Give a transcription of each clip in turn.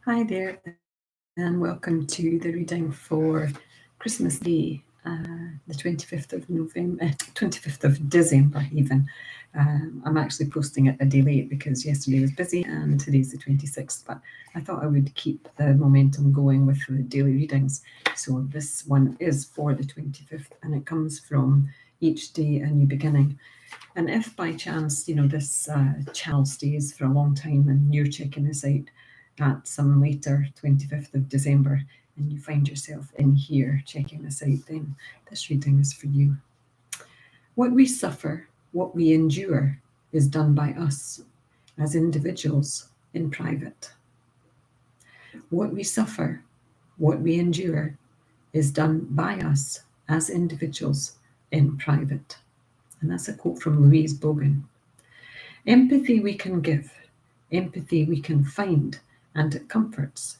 Hi there, and welcome to the reading for Christmas Day, the 25th of November, 25th of December even. I'm actually posting it a day late because yesterday was busy and today's the 26th, but I thought I would keep the momentum going with the daily readings. So this one is for the 25th and it comes from Each Day a New Beginning. And if by chance, this channel stays for a long time and you're checking this out at some later 25th of December and you find yourself in here checking this out, then this reading is for you. What we suffer, what we endure, is done by us as individuals in private. What we suffer, what we endure, is done by us as individuals in private. And that's a quote from Louise Bogan. Empathy we can give, empathy we can find, and it comforts.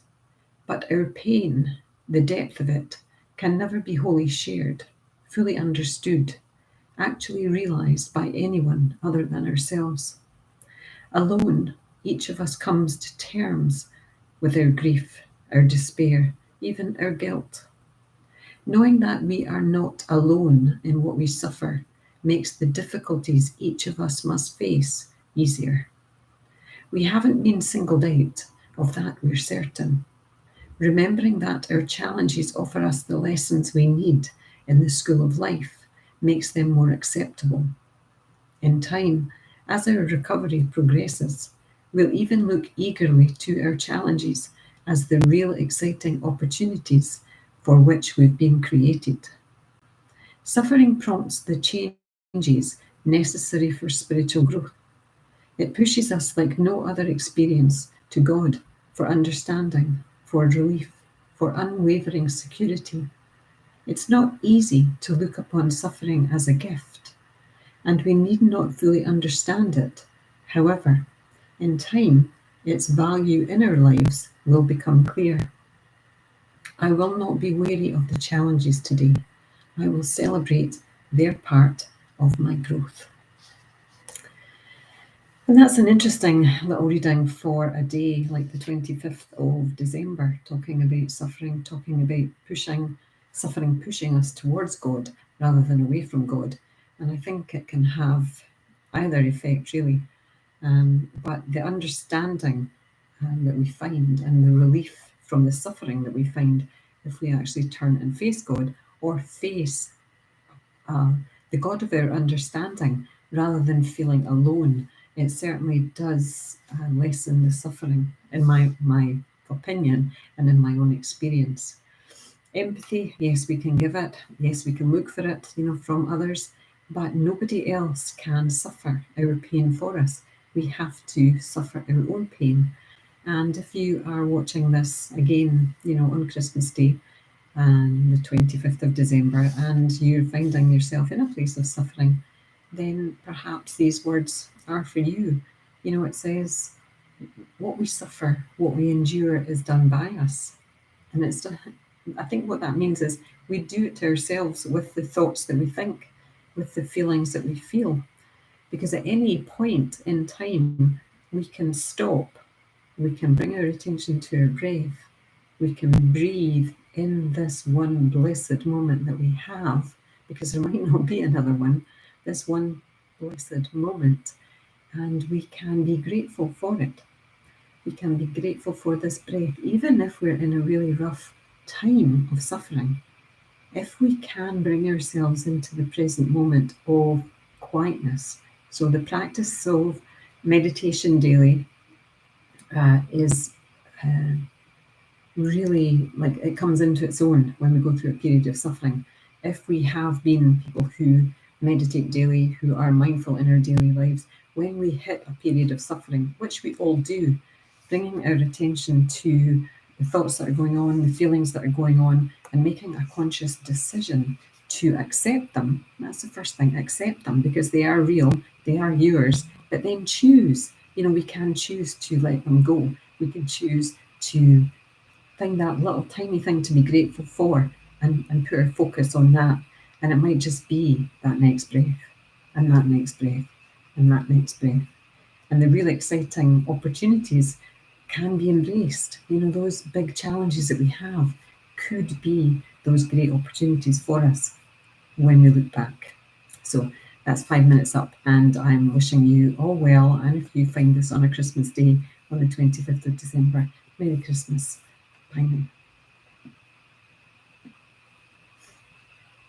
But our pain, the depth of it, can never be wholly shared, fully understood, actually realised by anyone other than ourselves. Alone, each of us comes to terms with our grief, our despair, even our guilt. Knowing that we are not alone in what we suffer makes the difficulties each of us must face easier. We haven't been singled out, of that we're certain. Remembering that our challenges offer us the lessons we need in the school of life makes them more acceptable. In time, as our recovery progresses, we'll even look eagerly to our challenges as the real exciting opportunities for which we've been created. Suffering prompts the changes necessary for spiritual growth. It pushes us like no other experience to God for understanding, for relief, for unwavering security. It's not easy to look upon suffering as a gift, and we need not fully understand it. However, in time, its value in our lives will become clear. I will not be weary of the challenges today. I will celebrate their part of my growth. And that's an interesting little reading for a day like the 25th of December, talking about suffering, talking about suffering pushing us towards God rather than away from God. And I think it can have either effect, really. But the understanding that we find and the relief from the suffering that we find if we actually turn and face God or face the God of our understanding rather than feeling alone, it certainly does lessen the suffering, in my opinion and in my own experience. Empathy, yes, we can give it. Yes, we can look for it, from others, but nobody else can suffer our pain for us. We have to suffer our own pain. And if you are watching this again, on Christmas Day, and the 25th of December, and you're finding yourself in a place of suffering, then perhaps these words are for you. It says, what we suffer, what we endure is done by us. And I think what that means is we do it to ourselves with the thoughts that we think, with the feelings that we feel. Because at any point in time, we can stop, we can bring our attention to our breath, we can breathe in this one blessed moment that we have, because there might not be another one, this one blessed moment, and we can be grateful for it. We can be grateful for this breath, even if we're in a really rough time of suffering. If we can bring ourselves into the present moment of quietness. So the practice of meditation daily is really, like, it comes into its own when we go through a period of suffering. If we have been people who meditate daily, who are mindful in our daily lives, when we hit a period of suffering, which we all do, bringing our attention to the thoughts that are going on, the feelings that are going on, and making a conscious decision to accept them. That's the first thing, accept them, because they are real, they are yours, but then choose. We can choose to let them go. We can choose to find that little tiny thing to be grateful for and put our focus on that. And it might just be that next breath, and that next breath, and that next breath. And the really exciting opportunities can be embraced. You know, those big challenges that we have could be those great opportunities for us when we look back. So that's 5 minutes up, and I'm wishing you all well. And if you find this on a Christmas day on the 25th of December, Merry Christmas. Bye now.